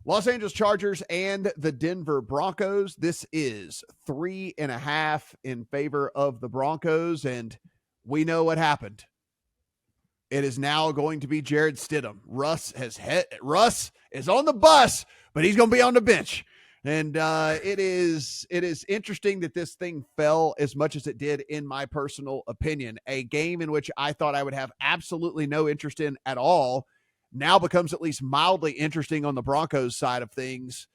Los Angeles Chargers and the Denver Broncos. This is 3.5 in favor of the Broncos, and we know what happened. It is now going to be Jarrett Stidham. Russ is on the bus, but he's going to be on the bench. And it is interesting that this thing fell as much as it did, in my personal opinion. A game in which I thought I would have absolutely no interest in at all now becomes at least mildly interesting on the Broncos side of things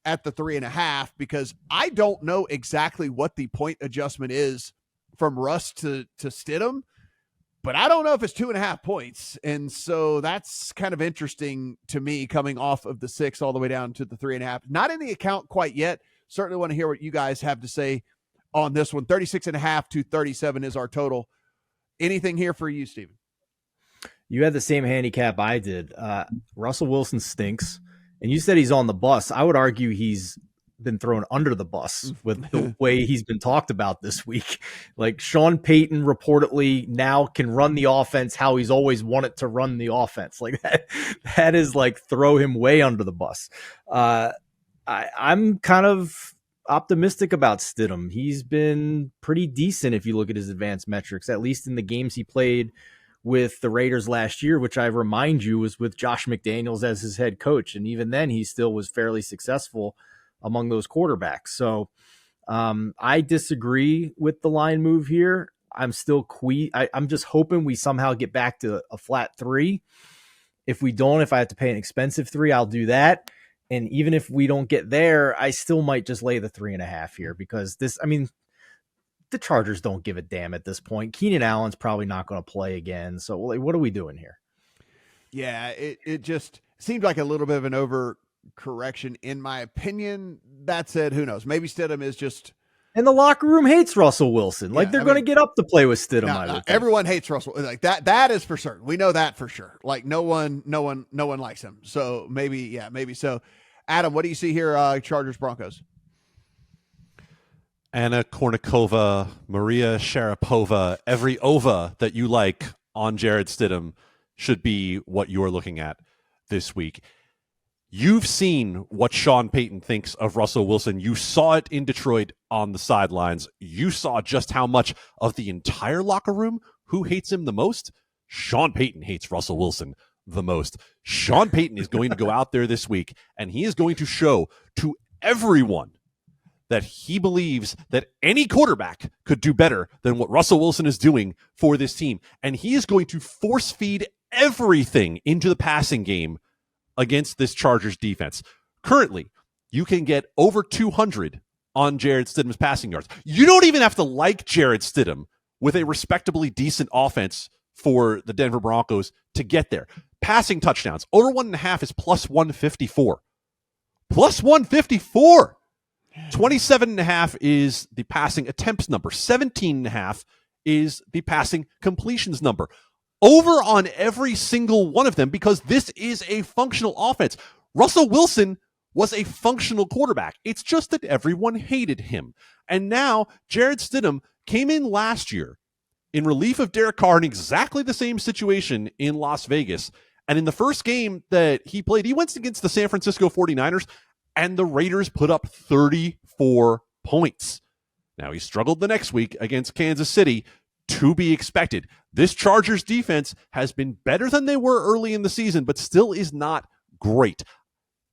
at the 3.5, because I don't know exactly what the point adjustment is from Russ to Stidham, but I don't know if it's 2.5 points. And so that's kind of interesting to me, coming off of the 6 all the way down to the 3.5. Not in the account quite yet. Certainly want to hear what you guys have to say on this one. 36.5 to 37 is our total. Anything here for you, Steven? You had the same handicap I did. Russell Wilson stinks. And you said he's on the bus. I would argue he's been thrown under the bus with the way he's been talked about this week. Like, Sean Payton reportedly now can run the offense how he's always wanted to run the offense. Like, that is like throw him way under the bus. I'm kind of optimistic about Stidham. He's been pretty decent if you look at his advanced metrics, at least in the games he played with the Raiders last year, which I remind you was with Josh McDaniels as his head coach. And even then he still was fairly successful among those quarterbacks. So I disagree with the line move here. I'm still I'm just hoping we somehow get back to a flat 3. If we don't, if I have to pay an expensive 3, I'll do that. And even if we don't get there, I still might just lay the 3.5 here, because the Chargers don't give a damn at this point. Keenan Allen's probably not going to play again. So, like, what are we doing here? Yeah, it just seemed like a little bit of an overcorrection, in my opinion. That said, who knows? Maybe Stidham is just... And the locker room hates Russell Wilson. Like, they're going to get up to play with Stidham. Everyone hates Russell. Like that is for certain. We know that for sure. Like, no one likes him. So maybe so. Adam, what do you see here? Chargers Broncos. Anna Kournikova, Maria Sharapova, every ova that you like on Jarrett Stidham should be what you're looking at this week. You've seen what Sean Payton thinks of Russell Wilson. You saw it in Detroit on the sidelines. You saw just how much of the entire locker room, who hates him the most? Sean Payton hates Russell Wilson the most. Sean Payton is going to go out there this week, and he is going to show to everyone that he believes that any quarterback could do better than what Russell Wilson is doing for this team. And he is going to force feed everything into the passing game against this Chargers defense. Currently, you can get over 200 on Jarrett Stidham's passing yards. You don't even have to like Jarrett Stidham with a respectably decent offense for the Denver Broncos to get there. Passing touchdowns, over 1.5 is plus 154. Plus 154! 27.5 is the passing attempts number. 17.5 is the passing completions number. Over on every single one of them, because this is a functional offense. Russell Wilson was a functional quarterback. It's just that everyone hated him. And now Jarrett Stidham came in last year in relief of Derek Carr in exactly the same situation in Las Vegas. And in the first game that he played, he went against the San Francisco 49ers, and the Raiders put up 34 points. Now, he struggled the next week against Kansas City, to be expected. This Chargers defense has been better than they were early in the season, but still is not great.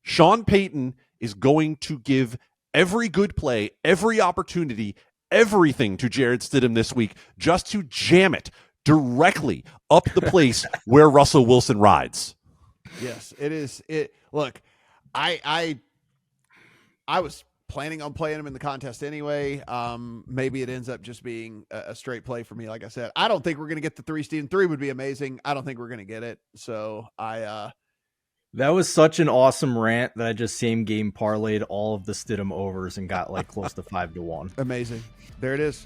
Sean Payton is going to give every good play, every opportunity, everything to Jarrett Stidham this week just to jam it directly up the place where Russell Wilson rides. Yes, it is. Look, I was planning on playing him in the contest anyway. Maybe it ends up just being a straight play for me. Like I said, I don't think we're going to get the 3, Steven. 3 would be amazing. I don't think we're going to get it. So that was such an awesome rant that I just same game parlayed all of the Stidham overs and got like close to 5-1. Amazing. There it is.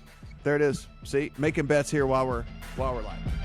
See, making bets here while we're live.